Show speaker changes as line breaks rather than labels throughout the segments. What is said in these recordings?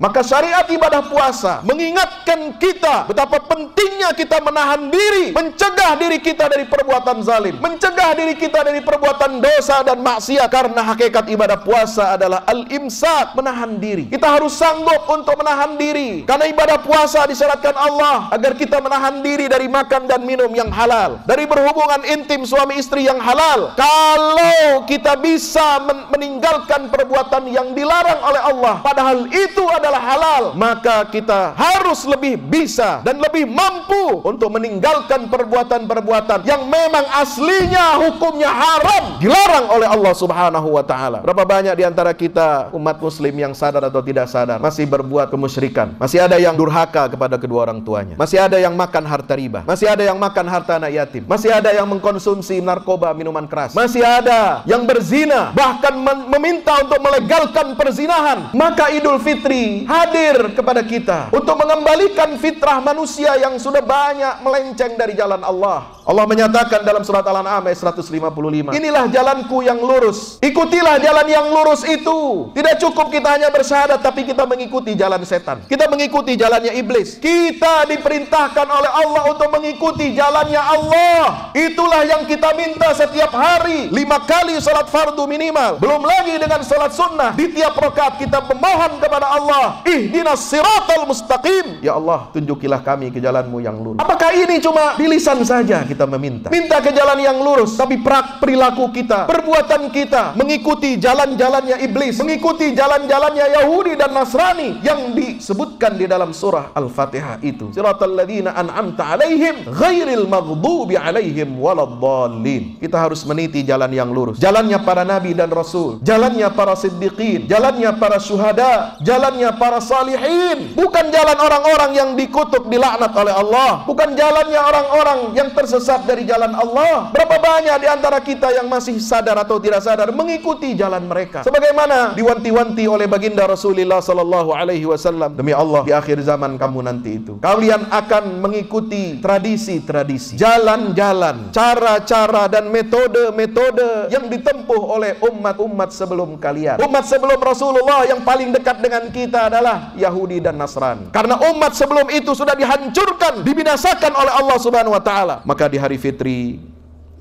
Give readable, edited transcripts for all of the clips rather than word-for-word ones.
Maka syariat ibadah puasa mengingatkan kita betapa pentingnya kita menahan diri, mencegah diri kita dari perbuatan zalim, mencegah diri kita dari perbuatan dosa dan maksiat. Karena hakikat ibadah puasa adalah al-imsak, menahan diri. Kita harus sanggup untuk menahan diri. Karena ibadah puasa disyaratkan Allah agar kita menahan diri dari makan dan minum yang halal, dari berhubungan intim suami istri yang halal. Kalau kita bisa meninggalkan perbuatan yang dilarang oleh Allah, padahal itu adalah halal, maka kita harus lebih bisa dan lebih mampu untuk meninggalkan perbuatan-perbuatan yang memang aslinya hukumnya haram, dilarang oleh Allah Subhanahu wa taala. Berapa banyak di antara kita umat muslim yang sadar atau tidak sadar masih berbuat kemusyrikan, masih ada yang durhaka kepada kedua orang tuanya, masih ada yang makan harta riba, masih ada yang makan harta anak yatim, masih ada yang mengkonsumsi narkoba, minuman keras, masih ada yang berzina, bahkan meminta untuk melegalkan perzinahan. Maka Idul Fitri hadir kepada kita untuk mengembalikan fitrah manusia yang sudah banyak melenceng dari jalan Allah. Allah menyatakan dalam surat Al-An'am ayat 155, inilah jalanku yang lurus, ikutilah jalan yang lurus itu. Tidak cukup kita hanya bersyahadat, tapi kita mengikuti jalan setan, kita mengikuti jalannya iblis. Kita diperintahkan oleh Allah untuk mengikuti jalannya Allah. Itulah yang kita minta setiap hari, 5 kali salat fardu minimal, belum lagi dengan salat sunnah. Di tiap rakaat kita memohon kepada Allah, ihdinas siratal mustaqim, ya Allah tunjukilah kami ke jalanmu yang lurus. Apakah ini cuma di lisan saja kita minta ke jalan yang lurus, tapi perilaku kita, perbuatan kita mengikuti jalan-jalannya iblis, mengikuti jalan-jalannya Yahudi dan Nasrani yang disebutkan di dalam surah Al-Fatihah itu. Siratal ladzina an'amta alaihim ghairil maghdubi alaihim waladdallin. Kita harus meniti jalan yang lurus, jalannya para nabi dan rasul, jalannya para siddiqin, jalannya para syuhada, jalannya para salihin, bukan jalan orang-orang yang dikutuk, dilaknat oleh Allah, bukan jalannya orang-orang yang tersesat dari jalan Allah. Berapa banyak di antara kita yang masih sadar atau tidak sadar mengikuti jalan mereka, sebagaimana diwanti-wanti oleh baginda Rasulullah sallallahu alaihi wasallam, demi Allah di akhir zaman kamu nanti itu kalian akan mengikuti tradisi-tradisi, jalan-jalan, cara-cara dan metode-metode yang ditempuh oleh umat-umat sebelum kalian. Umat sebelum Rasulullah yang paling dekat dengan kita adalah Yahudi dan Nasrani, karena umat sebelum itu sudah dihancurkan, dibinasakan oleh Allah Subhanahu wa taala. Maka di hari fitri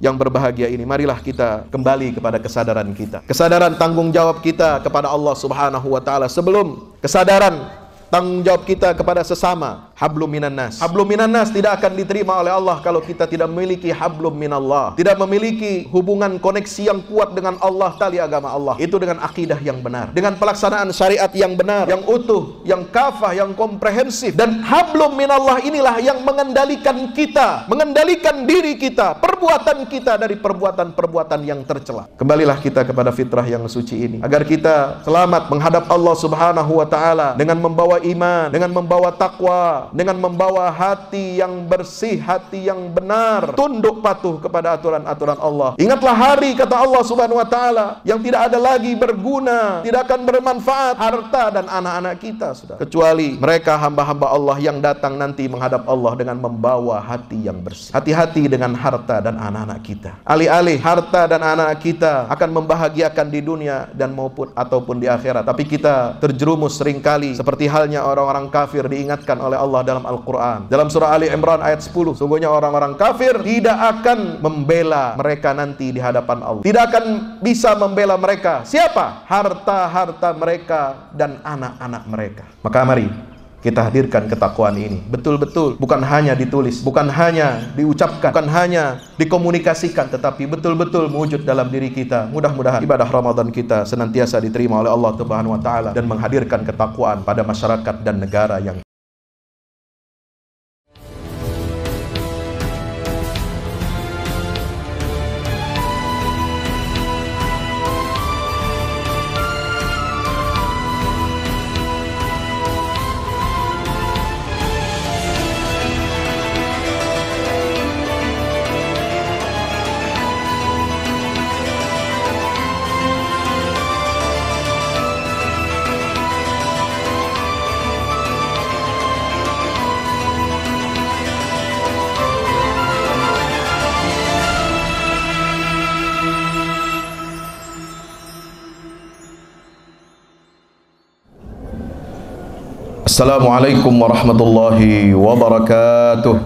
yang berbahagia ini, marilah kita kembali kepada kesadaran kita, kesadaran tanggung jawab kita kepada Allah Subhanahu wa taala, sebelum kesadaran tanggung jawab kita kepada sesama. Hablum minan nas. Hablum minan nas tidak akan diterima oleh Allah kalau kita tidak memiliki hablum minallah, tidak memiliki hubungan koneksi yang kuat dengan Allah, tali agama Allah itu dengan akidah yang benar, dengan pelaksanaan syariat yang benar, yang utuh, yang kafah, yang komprehensif. Dan hablum minallah inilah yang mengendalikan kita, mengendalikan diri kita, perbuatan kita dari perbuatan-perbuatan yang tercela. Kembalilah kita kepada fitrah yang suci ini agar kita selamat menghadap Allah Subhanahu wa taala dengan membawa iman, dengan membawa takwa, dengan membawa hati yang bersih, hati yang benar, tunduk patuh kepada aturan-aturan Allah. Ingatlah hari, kata Allah Subhanahu wa taala, yang tidak ada lagi berguna, tidak akan bermanfaat harta dan anak-anak kita, sudah, kecuali mereka hamba-hamba Allah yang datang nanti menghadap Allah dengan membawa hati yang bersih. Hati-hati dengan harta dan anak-anak kita. Alih-alih harta dan anak kita akan membahagiakan di dunia dan ataupun di akhirat, tapi kita terjerumus seringkali seperti halnya orang-orang kafir diingatkan oleh Allah dalam Al-Quran. Dalam surah Ali Imran ayat 10, sungguhnya orang-orang kafir tidak akan membela mereka nanti di hadapan Allah. Tidak akan bisa membela mereka. Siapa? Harta-harta mereka dan anak-anak mereka. Maka mari kita hadirkan ketakwaan ini betul-betul, bukan hanya ditulis, bukan hanya diucapkan, bukan hanya dikomunikasikan, tetapi betul-betul mewujud dalam diri kita. Mudah-mudahan ibadah Ramadan kita senantiasa diterima oleh Allah Subhanahu wa taala dan menghadirkan ketakwaan pada masyarakat dan negara yang Assalamualaikum warahmatullahi wabarakatuh.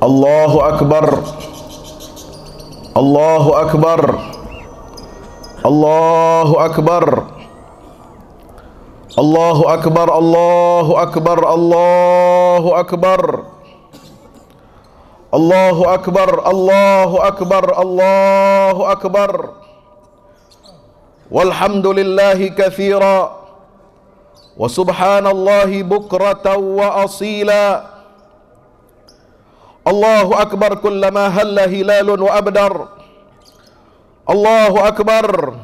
Allahu Akbar. Allahu Akbar. Allahu Akbar. Allahu Akbar. Allahu Akbar. Allahu Akbar. Allahu Akbar. Allahu Akbar. Allahu Akbar. Walhamdulillahi katsira wa subhanallahi bukratan wa asila. Allahu Akbar kullama halla hilalun wa abdar. Allahu Akbar.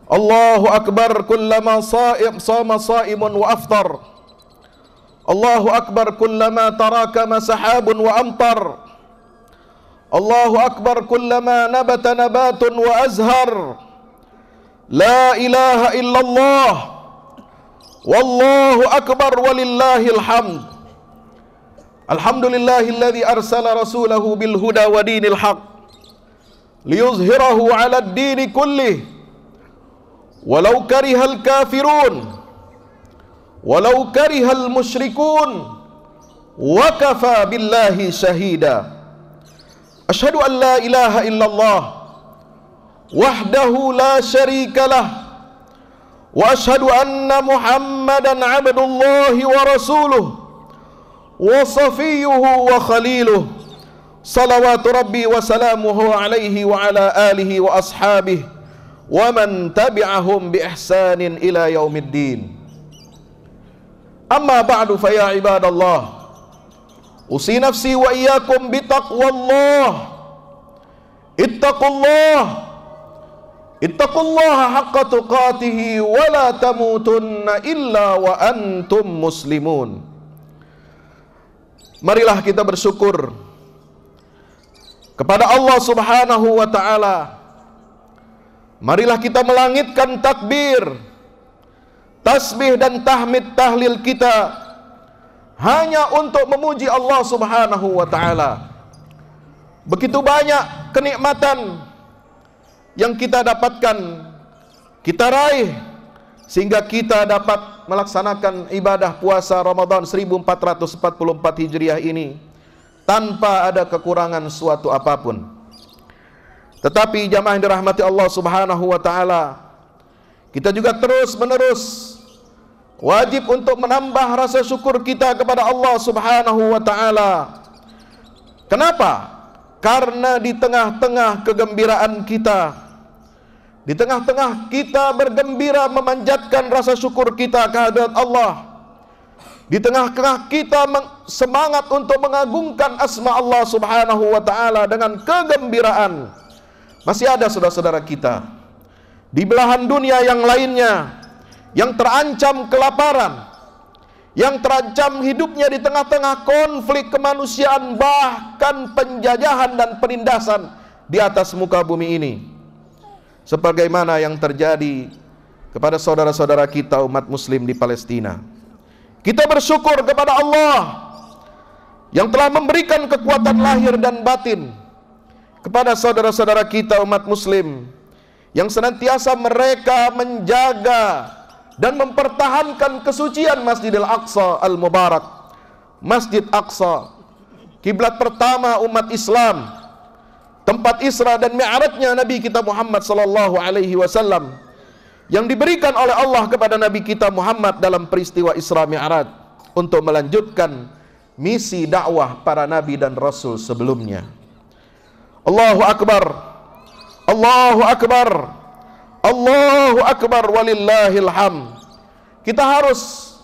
Allahu Akbar kullama sama saimun wa aftar. Allahu Akbar kullama tarakama sahabun wa amtar. Allahu Akbar kullama nabata nabatun wa azhar. La ilaha illallah. Wallahu akbar walillahil hamd. Alhamdulillahilladzi arsala rasulahu bil huda wa dinil haq liyuzhirahu 'ala ad-dini kullih walau karihal kafirun walau karihal musyrikun wa kafa billahi syahida. Asyhadu an la ilaha illallah wahdahu la syarika lah wa asyhadu anna Muhammadan abdullahi wa rasuluh wa safiyuhu wa khaliluh salawatu rabbi wa salamuhu alaihi wa ala alihi wa ashabihi wa man tabi'ahum bi ihsanin ila yaumiddin. Amma ba'du fa ya ibadallah, usi nafsi wa iyyakum bi taqwallah. Ittaqullah Ittaqullaha haqqa tuqatihi wa la tamutunna illa wa antum muslimun. Marilah kita bersyukur kepada Allah Subhanahu wa taala. Marilah kita melangitkan takbir, tasbih dan tahmid tahlil kita hanya untuk memuji Allah Subhanahu wa taala. Begitu banyak kenikmatan yang kita dapatkan, kita raih, sehingga kita dapat melaksanakan ibadah puasa Ramadan 1444 Hijriah ini tanpa ada kekurangan suatu apapun. Tetapi jamaah yang dirahmati Allah Subhanahu wa taala, kita juga terus-menerus wajib untuk menambah rasa syukur kita kepada Allah Subhanahu wa taala. Kenapa? Karena di tengah-tengah kegembiraan kita, di tengah-tengah kita bergembira memanjatkan rasa syukur kita kehadirat Allah, di tengah-tengah kita semangat untuk mengagungkan asma Allah Subhanahu wa taala dengan kegembiraan, masih ada saudara-saudara kita di belahan dunia yang lainnya yang terancam kelaparan, yang terancam hidupnya di tengah-tengah konflik kemanusiaan, bahkan penjajahan dan penindasan di atas muka bumi ini, sebagaimana yang terjadi kepada saudara-saudara kita umat muslim di Palestina. Kita bersyukur kepada Allah yang telah memberikan kekuatan lahir dan batin kepada saudara-saudara kita umat muslim, yang senantiasa mereka menjaga dan mempertahankan kesucian Masjidil Aqsa Al-Mubarak, Masjid Aqsa, kiblat pertama umat Islam, tempat Isra dan Mi'rajnya Nabi kita Muhammad sallallahu alaihi wasallam, yang diberikan oleh Allah kepada Nabi kita Muhammad dalam peristiwa Isra Mi'raj untuk melanjutkan misi dakwah para nabi dan rasul sebelumnya. Allahu Akbar. Allahu Akbar. Allahu Akbar walillahil hamd. Kita harus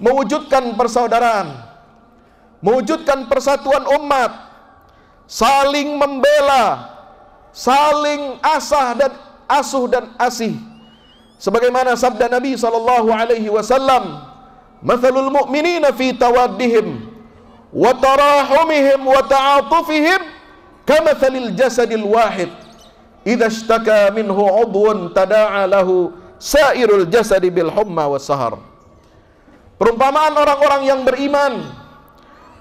mewujudkan persaudaraan, mewujudkan persatuan umat, saling membela, saling asuh dan asih. Sebagaimana sabda Nabi sallallahu alaihi wasallam, "Matsalul mu'minina fi tawaddihim wa tarahumihim wa ta'atufihim kamatsalil jasadil wahid idza ishtaka minhu 'udwun tada'a lahu sairul jasadi bil humma was sahar." Perumpamaan orang-orang yang beriman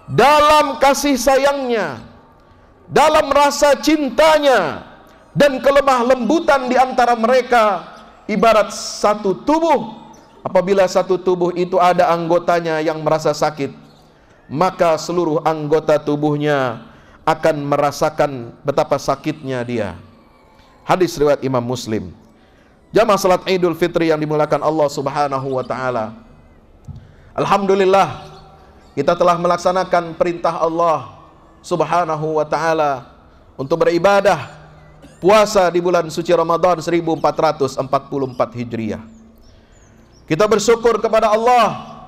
dalam kasih sayangnya, dalam rasa cintanya dan kelemah lembutan di antara mereka, ibarat satu tubuh. Apabila satu tubuh itu ada anggotanya yang merasa sakit, maka seluruh anggota tubuhnya akan merasakan betapa sakitnya dia. Hadis riwayat Imam Muslim. Jamaah salat Idul Fitri yang dimuliakan Allah Subhanahu wa taala. Alhamdulillah, kita telah melaksanakan perintah Allah Subhanahu wa taala untuk beribadah puasa di bulan suci Ramadan 1444 Hijriah. Kita bersyukur kepada Allah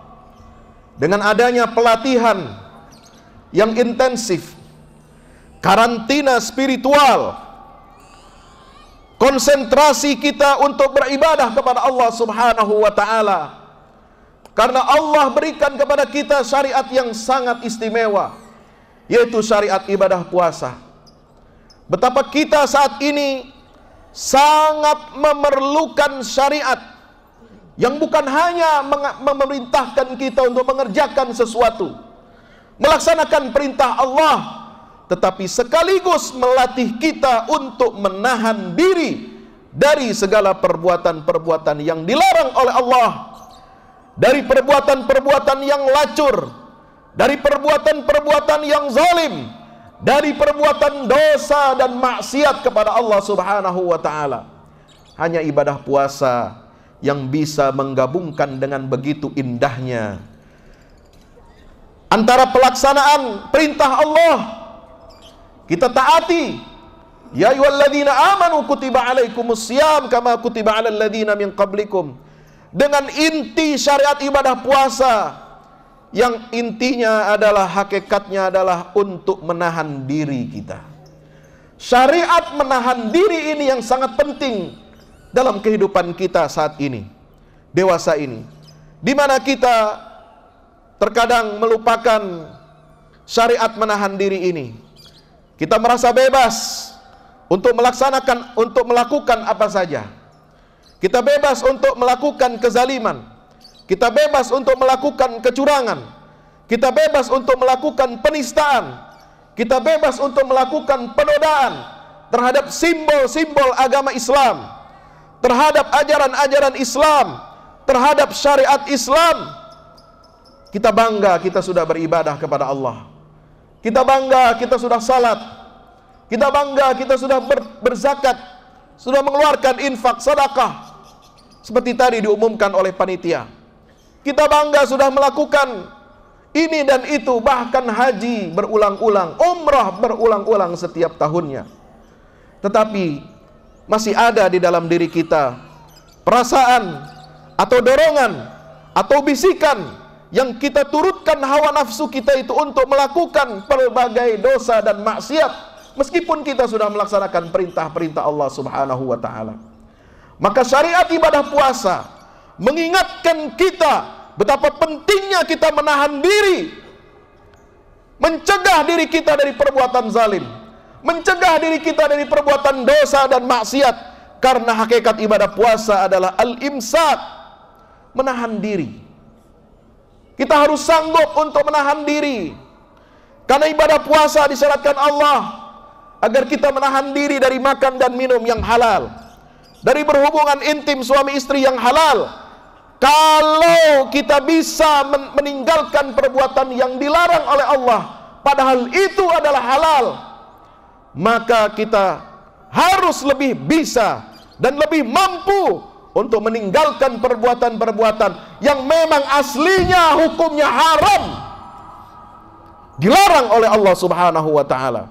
dengan adanya pelatihan yang intensif, karantina spiritual, konsentrasi kita untuk beribadah kepada Allah Subhanahu wa taala. Karena Allah berikan kepada kita syariat yang sangat istimewa, yaitu syariat ibadah puasa. Betapa kita saat ini sangat memerlukan syariat yang bukan hanya memerintahkan kita untuk mengerjakan sesuatu, melaksanakan perintah Allah, tetapi sekaligus melatih kita untuk menahan diri dari segala perbuatan-perbuatan yang dilarang oleh Allah, dari perbuatan-perbuatan yang lacur, dari perbuatan-perbuatan yang zalim, dari perbuatan dosa dan maksiat kepada Allah Subhanahu wa taala. Hanya ibadah puasa yang bisa menggabungkan dengan begitu indahnya antara pelaksanaan perintah Allah, kita taati, ya ayyuhalladzina amanu kutiba alaikumusiyam kama kutiba alal ladzina min qablikum, dengan inti syariat ibadah puasa yang intinya adalah, hakikatnya adalah untuk menahan diri kita. Syariat menahan diri ini yang sangat penting dalam kehidupan kita saat ini, dewasa ini, di mana kita terkadang melupakan syariat menahan diri ini. Kita merasa bebas untuk melakukan apa saja. Kita bebas untuk melakukan kezaliman. Kita bebas untuk melakukan kecurangan. Kita bebas untuk melakukan penistaan. Kita bebas untuk melakukan penodaan terhadap simbol-simbol agama Islam, terhadap ajaran-ajaran Islam, terhadap syariat Islam. Kita bangga kita sudah beribadah kepada Allah. Kita bangga kita sudah salat. Kita bangga kita sudah berzakat, sudah mengeluarkan infak, sedekah, seperti tadi diumumkan oleh panitia. Kita bangga sudah melakukan ini dan itu, bahkan haji berulang-ulang, umrah berulang-ulang setiap tahunnya. Tetapi masih ada di dalam diri kita perasaan atau dorongan atau bisikan yang kita turutkan hawa nafsu kita itu untuk melakukan berbagai dosa dan maksiat, meskipun kita sudah melaksanakan perintah-perintah Allah Subhanahu wa taala. Maka syariat ibadah puasa mengingatkan kita betapa pentingnya kita menahan diri, mencegah diri kita dari perbuatan zalim, mencegah diri kita dari perbuatan dosa dan maksiat. Karena hakikat ibadah puasa adalah al-imsak, menahan diri. Kita harus sanggup untuk menahan diri. Karena ibadah puasa disyaratkan Allah agar kita menahan diri dari makan dan minum yang halal, dari berhubungan intim suami istri yang halal. Kalau kita bisa meninggalkan perbuatan yang dilarang oleh Allah, padahal itu adalah halal, maka kita harus lebih bisa dan lebih mampu untuk meninggalkan perbuatan-perbuatan yang memang aslinya hukumnya haram, dilarang oleh Allah Subhanahu wa taala.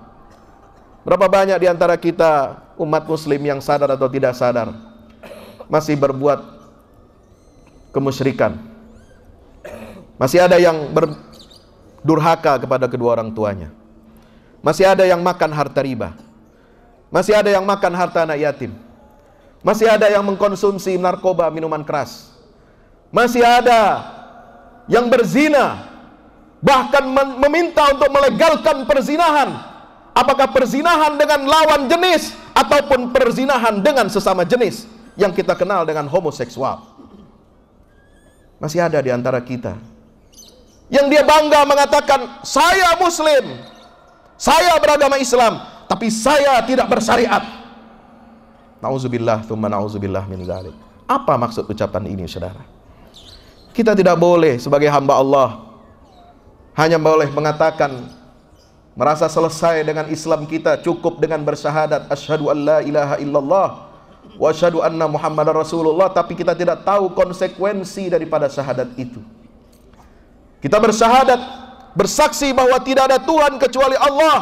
Berapa banyak di antara kita umat muslim yang sadar atau tidak sadar masih berbuat kemusyrikan. Masih ada yang berdurhaka kepada kedua orang tuanya. Masih ada yang makan harta riba. Masih ada yang makan harta anak yatim. Masih ada yang mengkonsumsi narkoba, minuman keras. Masih ada yang berzina, bahkan meminta untuk melegalkan perzinahan. Apakah perzinahan dengan lawan jenis ataupun perzinahan dengan sesama jenis yang kita kenal dengan homoseksual. Masih ada di antara kita yang dia bangga mengatakan, saya muslim, saya beragama Islam, tapi saya tidak bersyariat. Nauzubillah, tsumma nauzubillah min dzalik. Apa maksud ucapan ini, saudara? Kita tidak boleh sebagai hamba Allah hanya boleh mengatakan, merasa selesai dengan Islam kita, cukup dengan bersyahadat asyhadu an la ilaha illallah wa asyhadu anna muhammadar rasulullah, tapi kita tidak tahu konsekuensi daripada syahadat itu. Kita bersyahadat, bersaksi bahwa tidak ada Tuhan kecuali Allah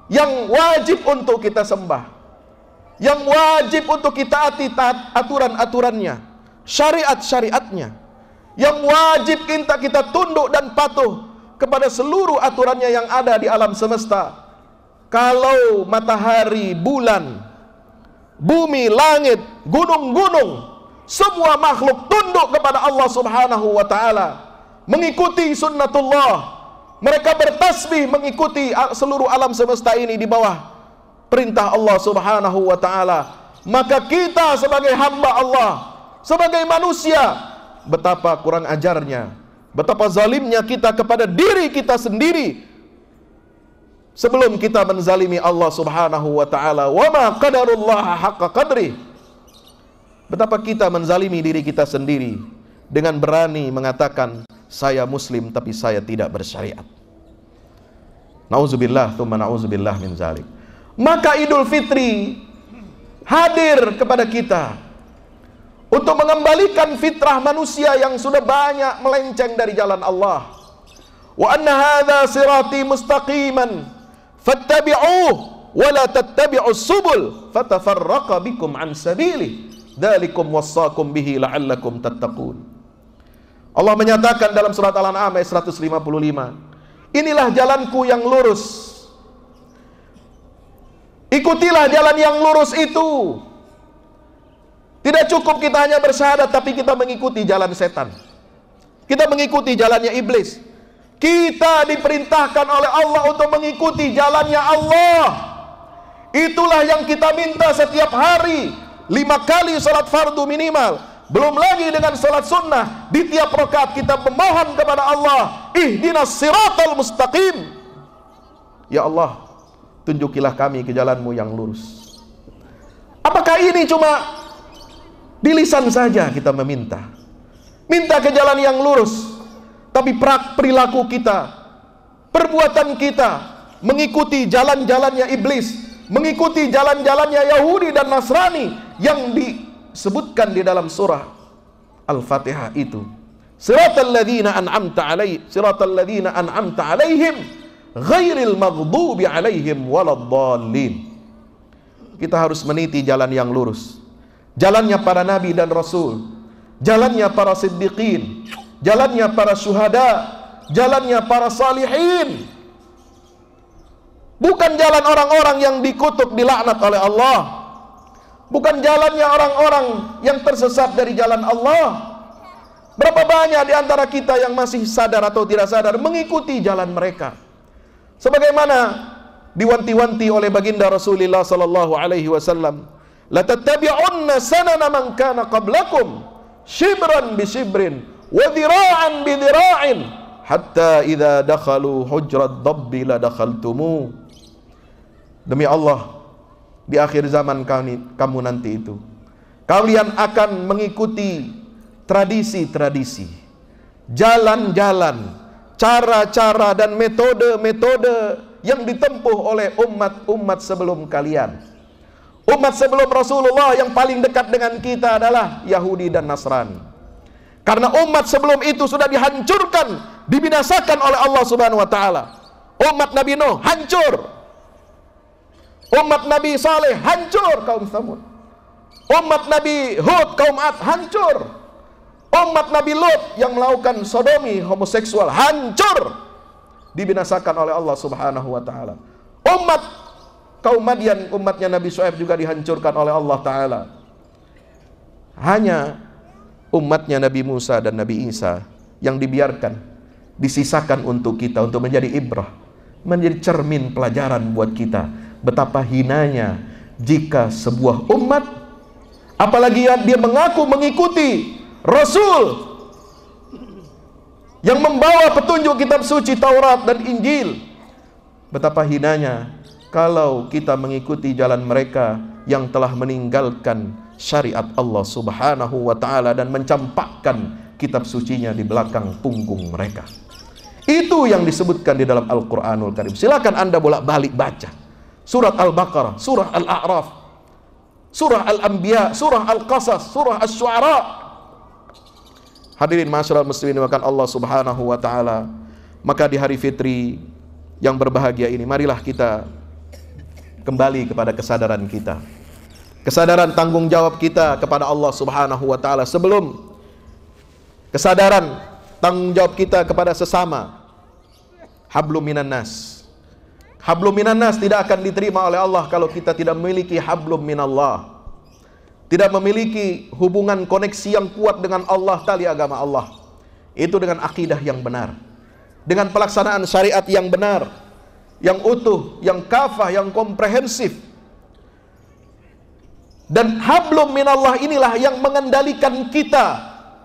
yang wajib untuk kita sembah, yang wajib untuk kita taati aturan-aturannya, syariat-syariatnya, yang wajib kita tunduk dan patuh kepada seluruh aturannya yang ada di alam semesta. Kalau matahari, bulan, bumi, langit, gunung-gunung, semua makhluk tunduk kepada Allah Subhanahu wa ta'ala, mengikuti sunnatullah, mereka bertasbih mengikuti seluruh alam semesta ini di bawah perintah Allah Subhanahu wa ta'ala, maka kita sebagai hamba Allah, sebagai manusia, betapa kurang ajarnya, betapa zalimnya kita kepada diri kita sendiri sebelum kita menzalimi Allah Subhanahu wa ta'ala. Wa ma qadarullaha haqqa qadri. Betapa kita menzalimi diri kita sendiri dengan berani mengatakan, saya muslim tapi saya tidak bersyariat. Nauzubillah tsumma nauzubillah min zalik. Maka Idul Fitri hadir kepada kita untuk mengembalikan fitrah manusia yang sudah banyak melenceng dari jalan Allah. Wa anna hadza sirati mustaqiman fattabi'uhu wa la tattabi'us subul fatafarraqa bikum an sabili dzalikum wassaqum bihi la'allakum tattaqun. Allah menyatakan dalam surat Al-An'am ayat 155, inilah jalanku yang lurus, ikutilah jalan yang lurus itu. Tidak cukup kita hanya bersyahadat, tapi kita mengikuti jalan setan, kita mengikuti jalannya iblis. Kita diperintahkan oleh Allah untuk mengikuti jalannya Allah. Itulah yang kita minta setiap hari, 5 kali salat fardu minimal, belum lagi dengan salat sunnah. Di tiap rakaat kita memohon kepada Allah, ihdinas siratal mustaqim, ya Allah, tunjukilah kami ke jalanmu yang lurus. Apakah ini cuma di lisan saja kita minta ke jalan yang lurus, tapi perilaku kita, perbuatan kita mengikuti jalan-jalannya iblis, mengikuti jalan-jalannya Yahudi dan Nasrani yang disebutkan di dalam surah Al-Fatihah itu. Siratal ladzina an'amta alaihim ghairil maghdubi alaihim waladdallin. Kita harus meniti jalan yang lurus, jalannya para nabi dan rasul, jalannya para siddiqin, jalannya para syuhada, jalannya para salihin. Bukan jalan orang-orang yang dikutuk, dilaknat oleh Allah. Bukan jalannya orang-orang yang tersesat dari jalan Allah. Berapa banyak di antara kita yang masih sadar atau tidak sadar mengikuti jalan mereka, sebagaimana diwanti-wanti oleh baginda Rasulullah sallallahu alaihi wasallam, la tattabi'unna sanana man kana qablakum shibran bi shibrin wa dhira'an bi dhira'in hatta idza dakhalu hujrat dabbi la dakhaltumu. Demi Allah, di akhir zaman kamu nanti itu, kalian akan mengikuti tradisi-tradisi, jalan-jalan, cara-cara dan metode-metode yang ditempuh oleh umat-umat sebelum kalian. Umat sebelum Rasulullah yang paling dekat dengan kita adalah Yahudi dan Nasrani. Karena umat sebelum itu sudah dihancurkan, dibinasakan oleh Allah Subhanahu wa taala. Umat Nabi Nuh hancur. Umat Nabi Saleh hancur, kaum Tsamud. Umat Nabi Hud, kaum Ad hancur. Umat Nabi Lut yang melakukan sodomi, homoseksual hancur, dibinasakan oleh Allah Subhanahu wa taala. Umat kaum Madian, umatnya Nabi Shu'aib juga dihancurkan oleh Allah taala. Hanya umatnya Nabi Musa dan Nabi Isa yang dibiarkan, disisakan untuk kita, untuk menjadi ibrah, menjadi cermin pelajaran buat kita. Betapa hinanya jika sebuah umat, apalagi dia mengaku mengikuti Rasul yang membawa petunjuk kitab suci Taurat dan Injil, betapa hinanya kalau kita mengikuti jalan mereka yang telah meninggalkan syariat Allah Subhanahu wa ta'ala dan mencampakkan kitab sucinya di belakang punggung mereka. Itu yang disebutkan di dalam Al-Quranul Karim. Silakan Anda bolak-balik baca surat Al-Baqarah, surah Al-A'raf, surah Al-Anbiya, surah Al-Qasas, surah Asy-Syu'ara. Hadirin ma'asyiral muslimin dimuliakan Allah Subhanahu wa ta'ala. Maka di hari fitri yang berbahagia ini, marilah kita kembali kepada kesadaran kita, kesadaran tanggung jawab kita kepada Allah Subhanahu wa ta'ala, sebelum kesadaran tanggung jawab kita kepada sesama. Hablum minan nas. Hablum minan nas tidak akan diterima oleh Allah kalau kita tidak memiliki hablum minallah, tidak memiliki hubungan koneksi yang kuat dengan Allah, tali agama Allah. Itu dengan akidah yang benar, dengan pelaksanaan syariat yang benar, yang utuh, yang kafah, yang komprehensif. Dan hablum minallah inilah yang mengendalikan kita,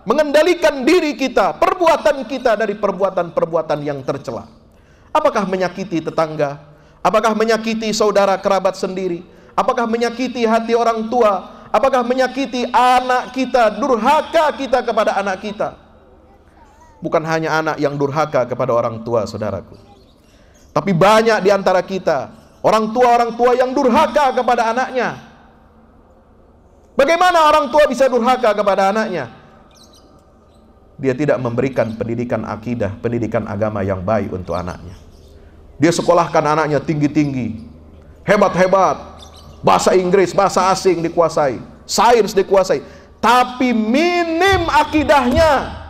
mengendalikan diri kita, perbuatan kita dari perbuatan-perbuatan yang tercela. Apakah menyakiti tetangga? Apakah menyakiti saudara kerabat sendiri? Apakah menyakiti hati orang tua? Apakah menyakiti anak kita, durhaka kita kepada anak kita? Bukan hanya anak yang durhaka kepada orang tua, saudaraku, tapi banyak di antara kita orang tua yang durhaka kepada anaknya. Bagaimana orang tua bisa durhaka kepada anaknya? Dia tidak memberikan pendidikan akidah, pendidikan agama yang baik untuk anaknya. Dia sekolahkan anaknya tinggi-tinggi, hebat-hebat, bahasa Inggris, bahasa asing dikuasai, sains dikuasai, tapi minim akidahnya,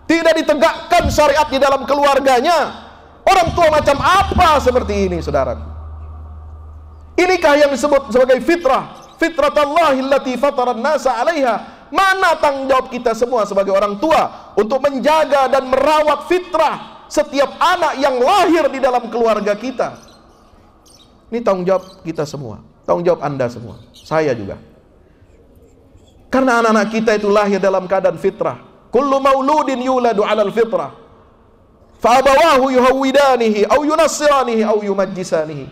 tidak ditegakkan syariat di dalam keluarganya. Orang tua macam apa seperti ini, saudara? Inikah yang disebut sebagai fitrah? Fitratallahi allati fataran nasa 'alaiha. Mana tanggung jawab kita semua sebagai orang tua untuk menjaga dan merawat fitrah setiap anak yang lahir di dalam keluarga kita? Ini tanggung jawab kita semua, tanggung jawab Anda semua, saya juga. Karena anak-anak kita itu lahir dalam keadaan fitrah. Kullu mauludin yuladu 'alal fitrah, fa abawahu yuhawwidanihi aw yunassiranihi aw yumajjisanihi.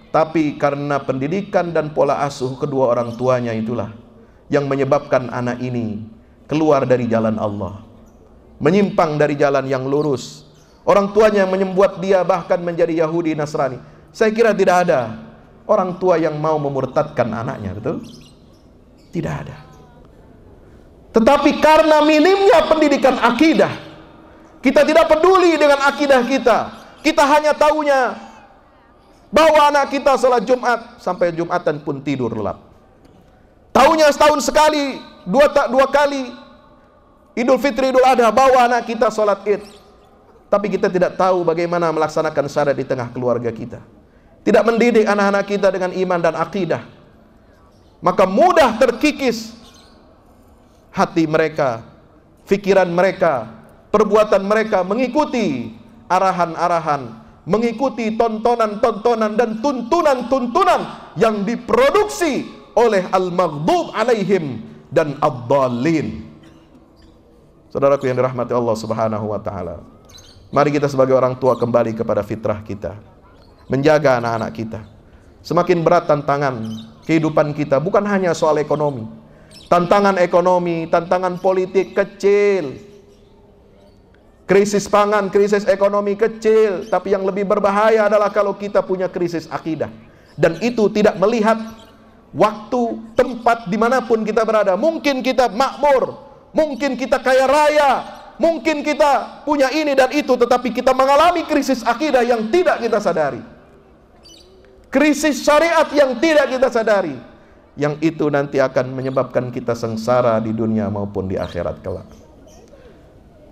Tapi karena pendidikan dan pola asuh kedua orang tuanya itulah yang menyebabkan anak ini keluar dari jalan Allah, menyimpang dari jalan yang lurus. Orang tuanya membuat dia bahkan menjadi Yahudi Nasrani. Saya kira tidak ada orang tua yang mau memurtadkan anaknya, betul? Tidak ada. Tetapi karena minimnya pendidikan akidah, kita tidak peduli dengan akidah kita. Kita hanya tahunya bahwa anak kita sholat Jumat, sampai Jumatan pun tidur lelap. Tahunya setahun sekali, dua kali Idul Fitri, Idul Adha, bawa anak kita sholat Id. Tapi kita tidak tahu bagaimana melaksanakan syariat di tengah keluarga kita, tidak mendidik anak-anak kita dengan iman dan akidah. Maka mudah terkikis hati mereka, pikiran mereka, perbuatan mereka mengikuti arahan-arahan, mengikuti tontonan-tontonan dan tuntunan-tuntunan yang diproduksi oleh al-maghdub alaihim dan ad-dallin. Saudaraku yang dirahmati Allah Subhanahu wa ta'ala, mari kita sebagai orang tua kembali kepada fitrah kita, menjaga anak-anak kita. Semakin berat tantangan kehidupan kita, bukan hanya soal ekonomi. Tantangan ekonomi, tantangan politik kecil, krisis pangan, krisis ekonomi kecil. Tapi yang lebih berbahaya adalah kalau kita punya krisis akidah, dan itu tidak melihat waktu, tempat, dimanapun kita berada. Mungkin kita makmur, mungkin kita kaya raya, mungkin kita punya ini dan itu, tetapi kita mengalami krisis akidah yang tidak kita sadari, krisis syariat yang tidak kita sadari, yang itu nanti akan menyebabkan kita sengsara di dunia maupun di akhirat kelak.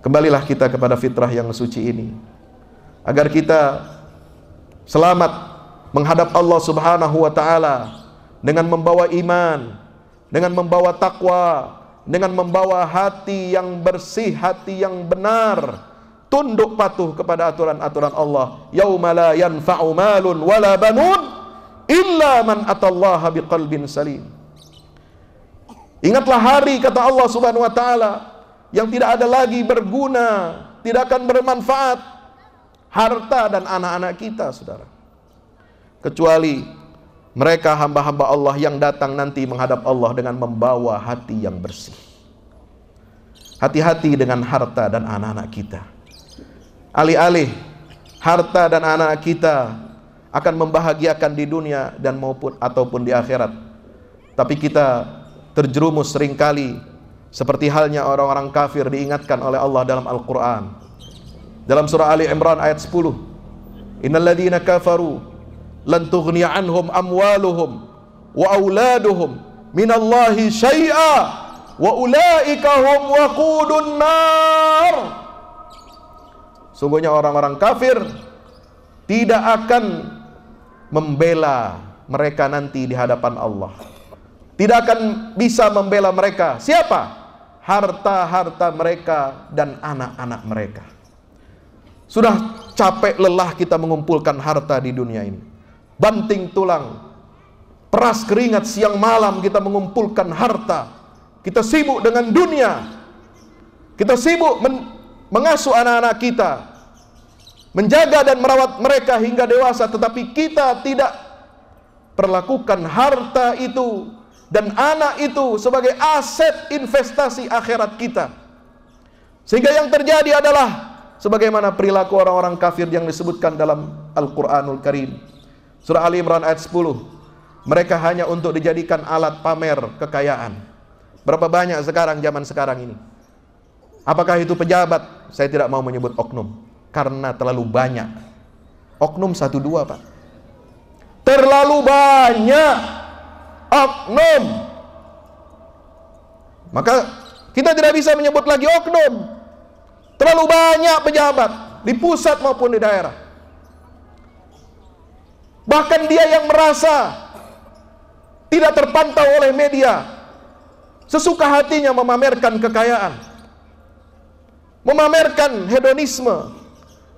Kembalilah kita kepada fitrah yang suci ini, agar kita selamat menghadap Allah Subhanahu wa ta'ala dengan membawa iman, dengan membawa takwa, dengan membawa hati yang bersih, hati yang benar, tunduk patuh kepada aturan-aturan Allah. Yauma la yanfa'u malun wala banun illa man atallaha biqalbin salim. Ingatlah hari, kata Allah Subhanahu wa ta'ala, yang tidak ada lagi berguna, tidak akan bermanfaat harta dan anak-anak kita, saudara, kecuali Mereka hamba-hamba Allah yang datang nanti menghadap Allah dengan membawa hati yang bersih. Hati-hati dengan harta dan anak-anak kita. Alih-alih harta dan anak kita akan membahagiakan di dunia dan ataupun di akhirat, tapi kita terjerumus seringkali seperti halnya orang-orang kafir diingatkan oleh Allah dalam Al-Quran. Dalam surah Ali Imran ayat 10, Innal ladzina kafaru lan tughniya anhum amwaluhum wa auladuhum minallahi syai'a wa ulaika hum waqudun nar. Sungguhnya orang-orang kafir tidak akan membela mereka nanti di hadapan Allah. Tidak akan bisa membela mereka. Siapa? Harta-harta mereka dan anak-anak mereka. Sudah capek lelah kita mengumpulkan harta di dunia ini. Banting tulang, peras keringat siang malam kita mengumpulkan harta. Kita sibuk dengan dunia. Kita sibuk mengasuh anak-anak kita, menjaga dan merawat mereka hingga dewasa, tetapi kita tidak perlakukan harta itu dan anak itu sebagai aset investasi akhirat kita. Sehingga yang terjadi adalah sebagaimana perilaku orang-orang kafir yang disebutkan dalam Al-Quranul Karim. Surah Ali Imran ayat 10. Mereka hanya untuk dijadikan alat pamer kekayaan. Berapa banyak sekarang, zaman sekarang ini? Apakah itu pejabat? Saya tidak mau menyebut oknum, karena terlalu banyak. Oknum 1-2 Pak. Terlalu banyak oknum. Maka kita tidak bisa menyebut lagi oknum. Terlalu banyak pejabat di pusat maupun di daerah. Bahkan dia yang merasa tidak terpantau oleh media, sesuka hatinya memamerkan kekayaan, memamerkan hedonisme,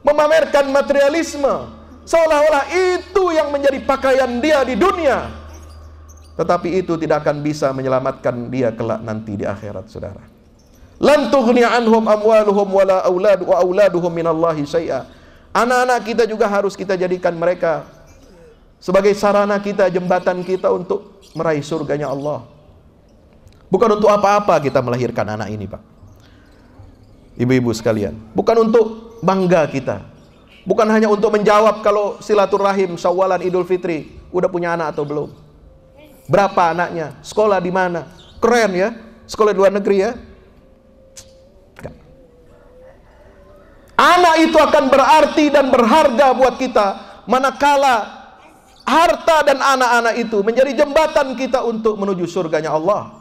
memamerkan materialisme, seolah-olah itu yang menjadi pakaian dia di dunia. Tetapi itu tidak akan bisa menyelamatkan dia kelak nanti di akhirat, saudara. Lan tughni anhum amwaluhum wala auladuhum minallahi syai'a. Anak-anak kita juga harus kita jadikan mereka sebagai sarana kita, jembatan kita untuk meraih surganya Allah. Bukan untuk apa-apa kita melahirkan anak ini, Pak. Ibu-ibu sekalian, bukan untuk bangga kita, bukan hanya untuk menjawab kalau silaturahim, Syawalan, Idul Fitri, udah punya anak atau belum, berapa anaknya, sekolah di mana, keren ya, sekolah di luar negeri ya. Enggak. Anak itu akan berarti dan berharga buat kita manakala harta dan anak-anak itu menjadi jembatan kita untuk menuju surganya Allah.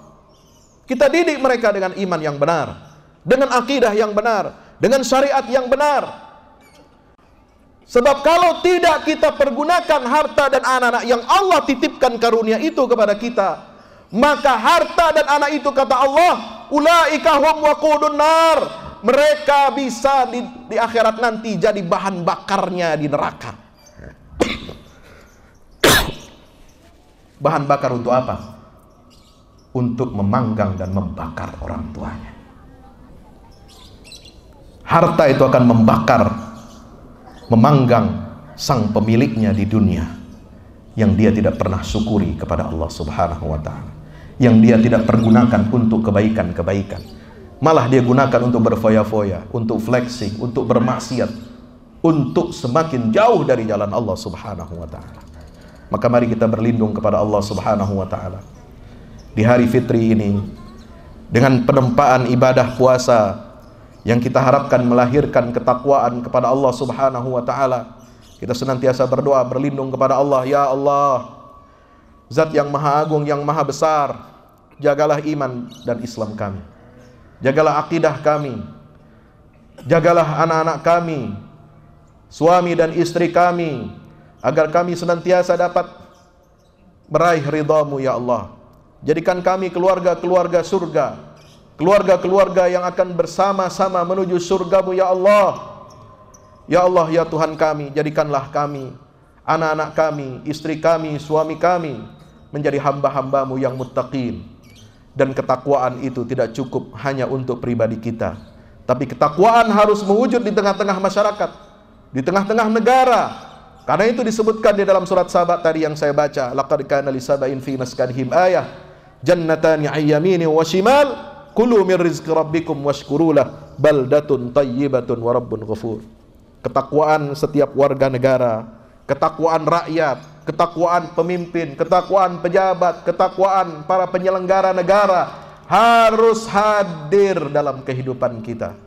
Kita didik mereka dengan iman yang benar, dengan akidah yang benar, dengan syariat yang benar. Sebab kalau tidak kita pergunakan harta dan anak-anak yang Allah titipkan karunia itu kepada kita, maka harta dan anak itu, kata Allah, ulaika hum waqudun nar, mereka bisa di akhirat nanti jadi bahan bakarnya di neraka. Bahan bakar untuk apa? Untuk memanggang dan membakar orang tuanya. Harta itu akan membakar, memanggang sang pemiliknya di dunia, yang dia tidak pernah syukuri kepada Allah Subhanahu wa ta'ala, yang dia tidak pergunakan untuk kebaikan-kebaikan, malah dia gunakan untuk berfoya-foya, untuk flexing, untuk bermaksiat, untuk semakin jauh dari jalan Allah Subhanahu wa ta'ala. Maka mari kita berlindung kepada Allah Subhanahu wa ta'ala di hari fitri ini, dengan penempaan ibadah puasa yang kita harapkan melahirkan ketakwaan kepada Allah Subhanahu wa ta'ala. Kita senantiasa berdoa berlindung kepada Allah. Ya Allah, Zat yang maha agung, yang maha besar, jagalah iman dan Islam kami, jagalah akidah kami, jagalah anak-anak kami, suami dan istri kami, agar kami senantiasa dapat meraih ridha-Mu ya Allah. Jadikan kami keluarga-keluarga surga, keluarga-keluarga yang akan bersama-sama menuju surga-Mu ya Allah. Ya Allah, ya Tuhan kami, jadikanlah kami, anak-anak kami, istri kami, suami kami menjadi hamba-hamba-Mu yang muttaqin. Dan ketakwaan itu tidak cukup hanya untuk pribadi kita, tapi ketakwaan harus mewujud di tengah-tengah masyarakat, di tengah-tengah negara. Karena itu disebutkan di dalam surat Saba tadi yang saya baca, laqad kana li saba'in fi maskanihim ayah jannatani 'an yamini wa shimal kulu min rizqi rabbikum washkurulah baldatun tayyibatun wa rabbun ghafur. Ketakwaan setiap warga negara, ketakwaan rakyat, ketakwaan pemimpin, ketakwaan pejabat, ketakwaan para penyelenggara negara harus hadir dalam kehidupan kita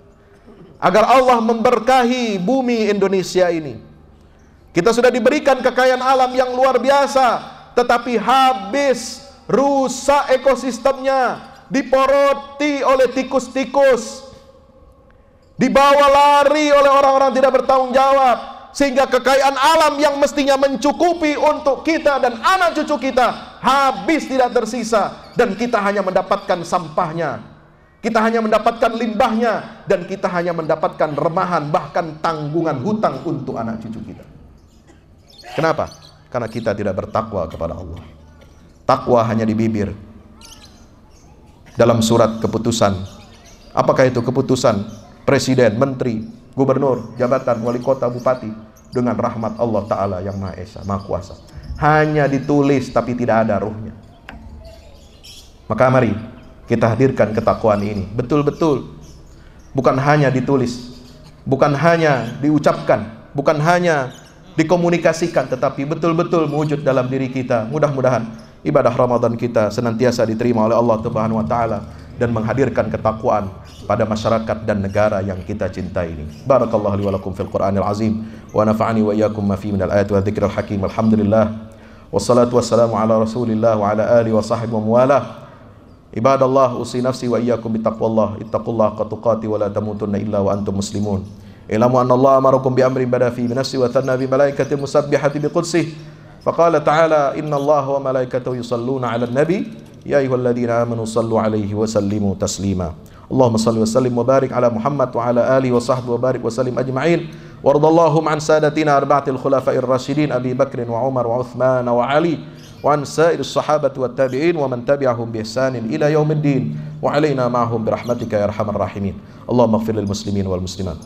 agar Allah memberkahi bumi Indonesia ini. Kita sudah diberikan kekayaan alam yang luar biasa, tetapi habis, rusak ekosistemnya, diporoti oleh tikus-tikus, dibawa lari oleh orang-orang tidak bertanggung jawab, sehingga kekayaan alam yang mestinya mencukupi untuk kita dan anak cucu kita habis, tidak tersisa, dan kita hanya mendapatkan sampahnya, kita hanya mendapatkan limbahnya, dan kita hanya mendapatkan remahan, bahkan tanggungan hutang untuk anak cucu kita. Kenapa? Karena kita tidak bertakwa kepada Allah. Takwa hanya di bibir. Dalam surat keputusan, apakah itu keputusan presiden, menteri, gubernur, jabatan, wali kota, bupati, dengan rahmat Allah Ta'ala yang Maha Esa, Maha Kuasa, hanya ditulis tapi tidak ada ruhnya. Maka mari kita hadirkan ketakwaan ini betul-betul, bukan hanya ditulis, bukan hanya diucapkan, bukan hanya dikomunikasikan, tetapi betul-betul mewujud dalam diri kita. Mudah-mudahan ibadah Ramadan kita senantiasa diterima oleh Allah Subhanahu wa taala dan menghadirkan ketakwaan pada masyarakat dan negara yang kita cintai ini. Barakallahu li wa lakum fil Qur'anil azim wa nafa'ani wa iyyakum ma fi minal ayati wa dzikril hakim. Alhamdulillah wassalatu wassalamu ala Rasulillah wa ala alihi wa sahbihi wa mawalah. Ibadallah, usi nafsi wa iyyakum bittaqwallah. Ittaqullaha haqqa tuqatih wa la tamutunna illa wa antum muslimun. Ilamu anna Allah amarakum bi amrin bada fi binafsi wa thanna bi malaikati musabbihati bi qudsih. Faqala ta'ala inna Allah wa malaikatahu yusalluna 'alan nabi ya ayyuhalladzina amanu sallu 'alaihi wa sallimu taslima. Allahumma salli wa sallim wa barik ala Muhammad wa ala alihi wa sahbihi wa barik wa sallim ajma'in. Wardallahum an sadatina arba'atil khulafa'ir rasyidin Abi Bakr wa Umar wa Uthman wa Ali wa an sa'iris sahabati wat tabi'in wa man tabi'ahum bi ihsanin ila yaumiddin wa 'alaina ma'hum bi rahmatika ya arhamar rahimin. Allahumma ighfir lil muslimin wal muslimat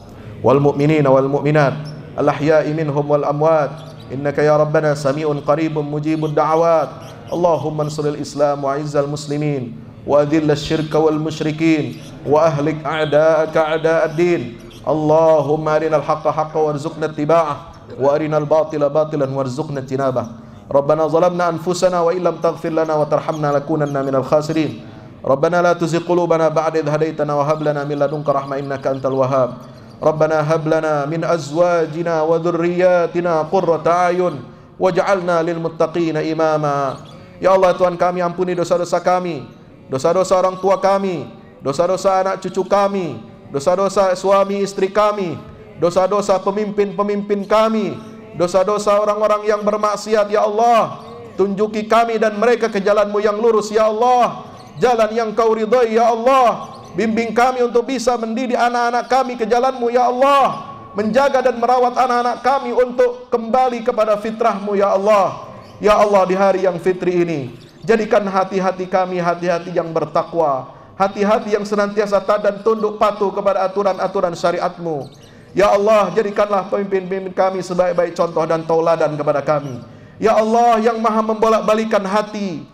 wal mu'minina wal mu'minat al ahya'i minhum wal amwat innaka ya rabbana sami'un qaribun mujibud da'awat. Allahumma ansuril islam wa izzal muslimin wa adhill asyirka wal musyrikin wa ahlik a'da'aka a'da'ad din. Allahumma arinal haqqa haqqan warzuqna ittiba'ah wa arinal batila batilan warzuqna ijtinabah. Rabbana zalamna anfusana wa illam taghfir lana wa tarhamna lakunanna minal khasirin. Rabbana la tuzigh qulubana ba'da idh hadaytana wa hab lana min ladunka rahmah innaka antal wahhab. Rabbana hab lana min azwajina wa dhurriyyatina qurrata a'yun waj'alna lil muttaqina imama. Ya Allah, Tuhan kami, ampuni dosa-dosa kami, dosa-dosa orang tua kami, dosa-dosa anak cucu kami, dosa-dosa suami istri kami, dosa-dosa pemimpin-pemimpin kami, dosa-dosa orang-orang yang bermaksiat. Ya Allah, tunjuki kami dan mereka ke jalan-Mu yang lurus. Ya Allah, jalan yang Kau ridhai. Ya Allah, bimbing kami untuk bisa mendidik anak-anak kami ke jalan-Mu. Ya Allah, menjaga dan merawat anak-anak kami untuk kembali kepada fitrah-Mu. Ya Allah, ya Allah, di hari yang fitri ini jadikan hati-hati kami hati-hati yang bertakwa, hati-hati yang senantiasa taat dan tunduk patuh kepada aturan-aturan syariat-Mu. Ya Allah, jadikanlah pemimpin-pemimpin kami sebaik-baik contoh dan tauladan kepada kami. Ya Allah yang maha membolak-balikan hati,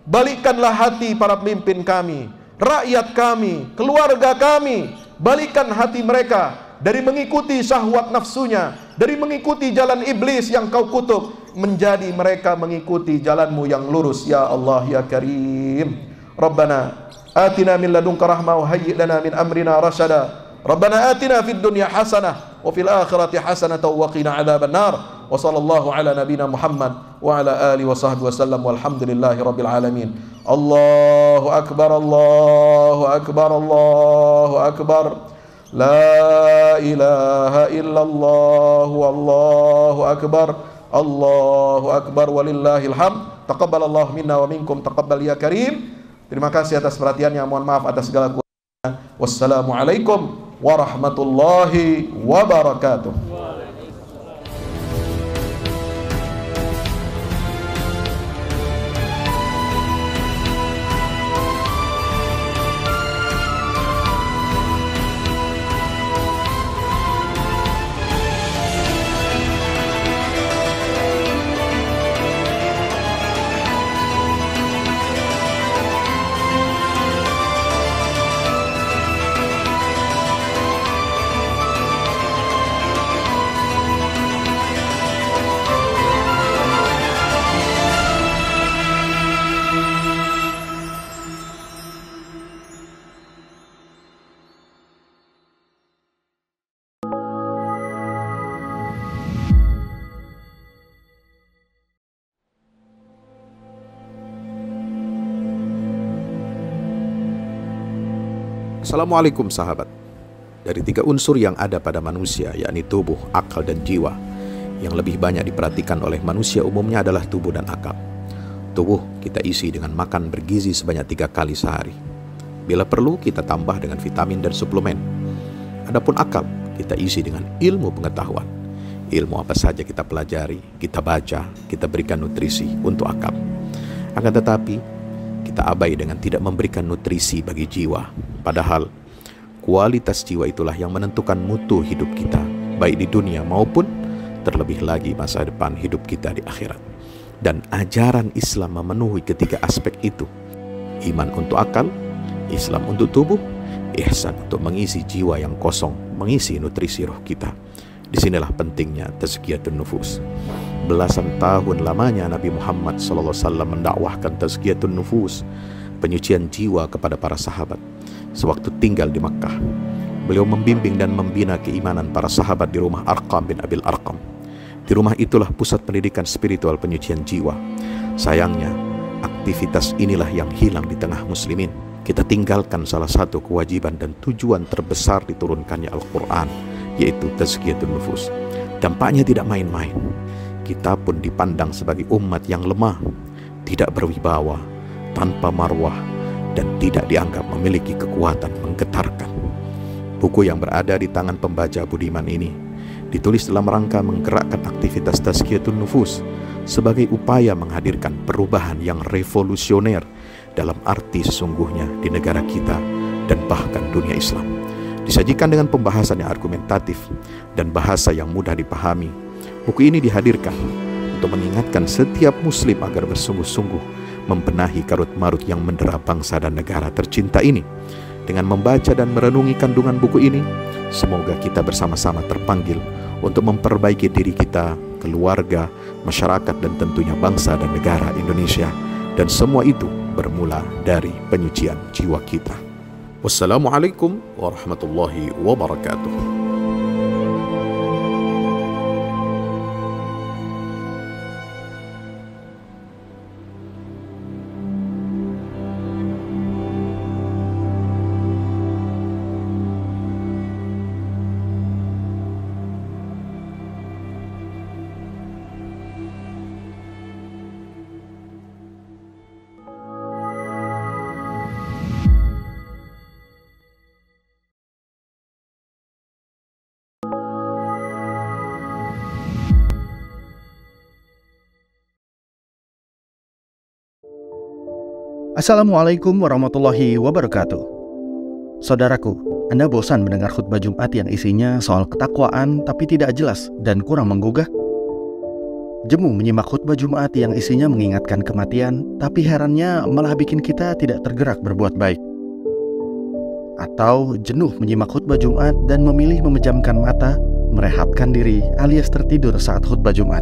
balikkanlah hati para pemimpin kami, rakyat kami, keluarga kami. Balikkan hati mereka dari mengikuti syahwat nafsunya, dari mengikuti jalan iblis yang Kau kutuk, menjadi mereka mengikuti jalan-Mu yang lurus. Ya Allah ya Karim. Rabbana atina min ladunka rahmah wa hayyi' lana min amrina rasyada. Rabbana atina fid dunya hasanah wa fil akhirati hasanah wa qina adzaban nar. Wa sallallahu ala nabiyyina Muhammad wa ala alihi wa sahbihi wasallam walhamdulillahi rabbil alamin. Allahu akbar, Allahu akbar, Allahu akbar. La ilaha illallah wallahu akbar. Allahu akbar walillahil hamd. Taqabbalallahu minna wa minkum, taqabbal ya Karim. Terima kasih atas perhatiannya, mohon maaf atas segala kurangnya. Wassalamualaikum warahmatullahi wabarakatuh.
Assalamualaikum sahabat. Dari 3 unsur yang ada pada manusia, yakni tubuh, akal, dan jiwa, yang lebih banyak diperhatikan oleh manusia umumnya adalah tubuh dan akal. Tubuh kita isi dengan makan bergizi sebanyak 3 kali sehari. Bila perlu kita tambah dengan vitamin dan suplemen. Adapun akal kita isi dengan ilmu pengetahuan. Ilmu apa saja kita pelajari, kita baca, kita berikan nutrisi untuk akal. Akan tetapi kita abai dengan tidak memberikan nutrisi bagi jiwa. Padahal kualitas jiwa itulah yang menentukan mutu hidup kita, baik di dunia maupun terlebih lagi masa depan hidup kita di akhirat. Dan ajaran Islam memenuhi ketiga aspek itu. Iman untuk akal, Islam untuk tubuh, ihsan untuk mengisi jiwa yang kosong, mengisi nutrisi roh kita. Disinilah pentingnya tazkiyatun nufus. Belasan tahun lamanya Nabi Muhammad SAW mendakwahkan tazkiyatun nufus, penyucian jiwa kepada para sahabat. Sewaktu tinggal di Makkah, beliau membimbing dan membina keimanan para sahabat di rumah Arqam bin Abil Arqam. Di rumah itulah pusat pendidikan spiritual penyucian jiwa. Sayangnya, aktivitas inilah yang hilang di tengah muslimin. Kita tinggalkan salah satu kewajiban dan tujuan terbesar diturunkannya Al-Quran, yaitu tazkiyatun nufus. Dampaknya tidak main-main. Kita pun dipandang sebagai umat yang lemah, tidak berwibawa, tanpa marwah, dan tidak dianggap memiliki kekuatan menggetarkan. Buku yang berada di tangan pembaca budiman ini ditulis dalam rangka menggerakkan aktivitas tazkiyatun nufus sebagai upaya menghadirkan perubahan yang revolusioner dalam arti sesungguhnya di negara kita dan bahkan dunia Islam. Disajikan dengan pembahasan yang argumentatif dan bahasa yang mudah dipahami, buku ini dihadirkan untuk mengingatkan setiap muslim agar bersungguh-sungguh membenahi karut-marut yang mendera bangsa dan negara tercinta ini. Dengan membaca dan merenungi kandungan buku ini, semoga kita bersama-sama terpanggil untuk memperbaiki diri kita, keluarga, masyarakat, dan tentunya bangsa dan negara Indonesia. Dan semua itu bermula dari penyucian jiwa kita. Wassalamualaikum warahmatullahi wabarakatuh.
Assalamualaikum warahmatullahi wabarakatuh. Saudaraku, Anda bosan mendengar khutbah Jumat yang isinya soal ketakwaan tapi tidak jelas dan kurang menggugah? Jemu menyimak khutbah Jumat yang isinya mengingatkan kematian, tapi herannya malah bikin kita tidak tergerak berbuat baik. Atau jenuh menyimak khutbah Jumat dan memilih memejamkan mata, merehatkan diri alias tertidur saat khutbah Jumat.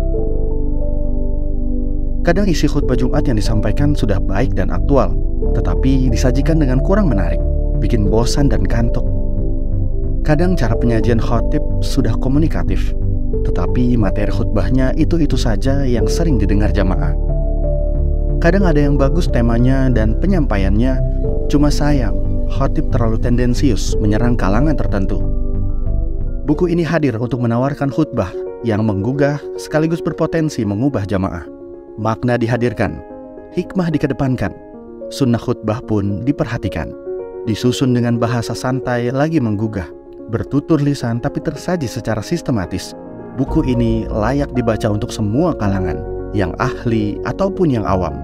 Kadang isi khutbah Jumat yang disampaikan sudah baik dan aktual, tetapi disajikan dengan kurang menarik, bikin bosan dan kantuk. Kadang cara penyajian khotib sudah komunikatif, tetapi materi khutbahnya itu-itu saja yang sering didengar jamaah. Kadang ada yang bagus temanya dan penyampaiannya, cuma sayang, khotib terlalu tendensius menyerang kalangan tertentu. Buku ini hadir untuk menawarkan khutbah yang menggugah sekaligus berpotensi mengubah jamaah. Makna dihadirkan, hikmah dikedepankan, sunnah khutbah pun diperhatikan. Disusun dengan bahasa santai lagi menggugah, bertutur lisan tapi tersaji secara sistematis. Buku ini layak dibaca untuk semua kalangan, yang ahli ataupun yang awam,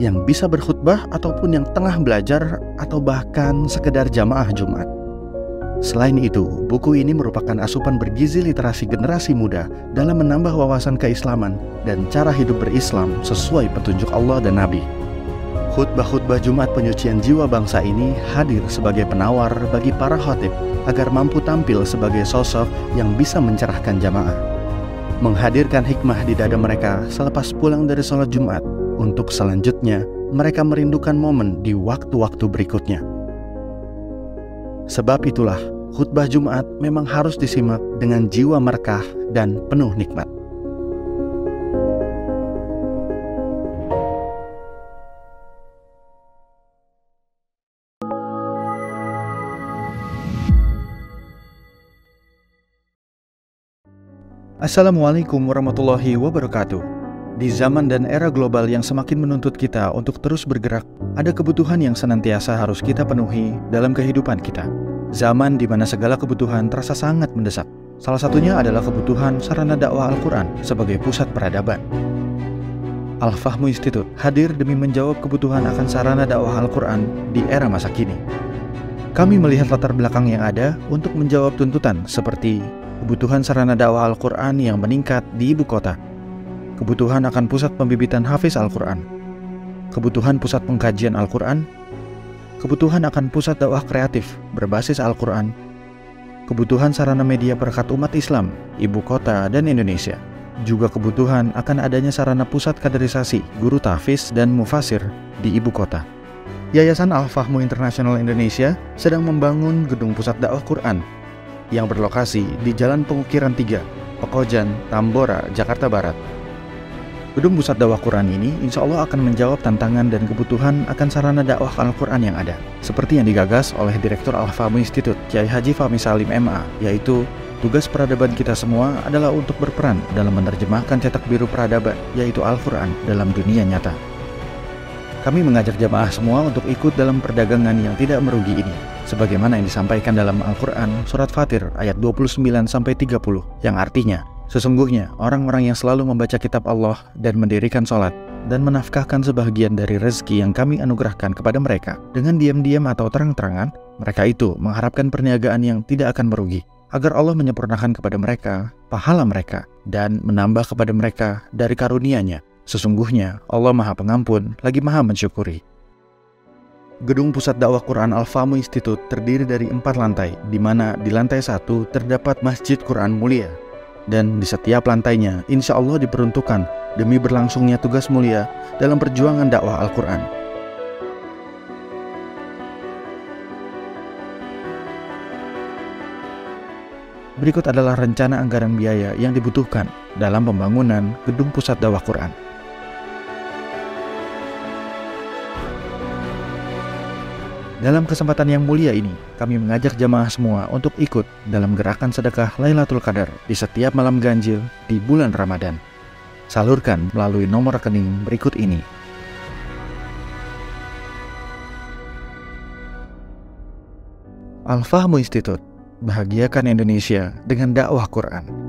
yang bisa berkhutbah ataupun yang tengah belajar atau bahkan sekedar jamaah Jumat. Selain itu, buku ini merupakan asupan bergizi literasi generasi muda dalam menambah wawasan keislaman dan cara hidup berislam sesuai petunjuk Allah dan Nabi. Khutbah-khutbah Jumat penyucian jiwa bangsa ini hadir sebagai penawar bagi para khatib agar mampu tampil sebagai sosok yang bisa mencerahkan jamaah, menghadirkan hikmah di dada mereka selepas pulang dari sholat Jumat, untuk selanjutnya mereka merindukan momen di waktu-waktu berikutnya. Sebab itulah, khutbah Jumat memang harus disimak dengan jiwa merekah dan penuh nikmat. Assalamualaikum warahmatullahi wabarakatuh. Di zaman dan era global yang semakin menuntut kita untuk terus bergerak, ada kebutuhan yang senantiasa harus kita penuhi dalam kehidupan kita. Zaman di mana segala kebutuhan terasa sangat mendesak. Salah satunya adalah kebutuhan sarana dakwah Al-Quran sebagai pusat peradaban. Al-Fahmu Institute hadir demi menjawab kebutuhan akan sarana dakwah Al-Quran di era masa kini. Kami melihat latar belakang yang ada untuk menjawab tuntutan seperti kebutuhan sarana dakwah Al-Quran yang meningkat di ibu kota, kebutuhan akan pusat pembibitan hafiz Al-Quran, kebutuhan pusat pengkajian Al-Quran, kebutuhan akan pusat dakwah kreatif berbasis Al-Quran, kebutuhan sarana media perekat umat Islam, ibu kota dan Indonesia, juga kebutuhan akan adanya sarana pusat kaderisasi guru tahfiz dan mufasir di ibu kota. Yayasan Al-Fahmu International Indonesia sedang membangun gedung pusat dakwah Quran yang berlokasi di Jalan Pengukiran 3, Pekojan, Tambora, Jakarta Barat. Gedung pusat dakwah Quran ini insya Allah akan menjawab tantangan dan kebutuhan akan sarana dakwah Al-Quran yang ada, seperti yang digagas oleh Direktur Al-Fahmu Institute, Kiai Haji Fahmi Salim MA, yaitu tugas peradaban kita semua adalah untuk berperan dalam menerjemahkan cetak biru peradaban, yaitu Al-Quran, dalam dunia nyata. Kami mengajak jamaah semua untuk ikut dalam perdagangan yang tidak merugi ini, sebagaimana yang disampaikan dalam Al-Quran Surat Fatir ayat 29-30, yang artinya, sesungguhnya orang-orang yang selalu membaca kitab Allah dan mendirikan sholat, dan menafkahkan sebahagian dari rezeki yang kami anugerahkan kepada mereka, dengan diam-diam atau terang-terangan, mereka itu mengharapkan perniagaan yang tidak akan merugi, agar Allah menyempurnakan kepada mereka pahala mereka, dan menambah kepada mereka dari karunia-Nya. Sesungguhnya Allah Maha Pengampun lagi Maha Mensyukuri. Gedung Pusat Dakwah Quran Al-Fahmu Institute terdiri dari 4 lantai, di mana di lantai 1 terdapat Masjid Quran Mulia, dan di setiap lantainya insya Allah diperuntukkan demi berlangsungnya tugas mulia dalam perjuangan dakwah Al-Quran. Berikut adalah rencana anggaran biaya yang dibutuhkan dalam pembangunan Gedung Pusat Dakwah Quran. Dalam kesempatan yang mulia ini, kami mengajak jamaah semua untuk ikut dalam gerakan sedekah Lailatul Qadar di setiap malam ganjil di bulan Ramadan. Salurkan melalui nomor rekening berikut ini. Al-Fahmu Institute, bahagiakan Indonesia dengan dakwah Quran.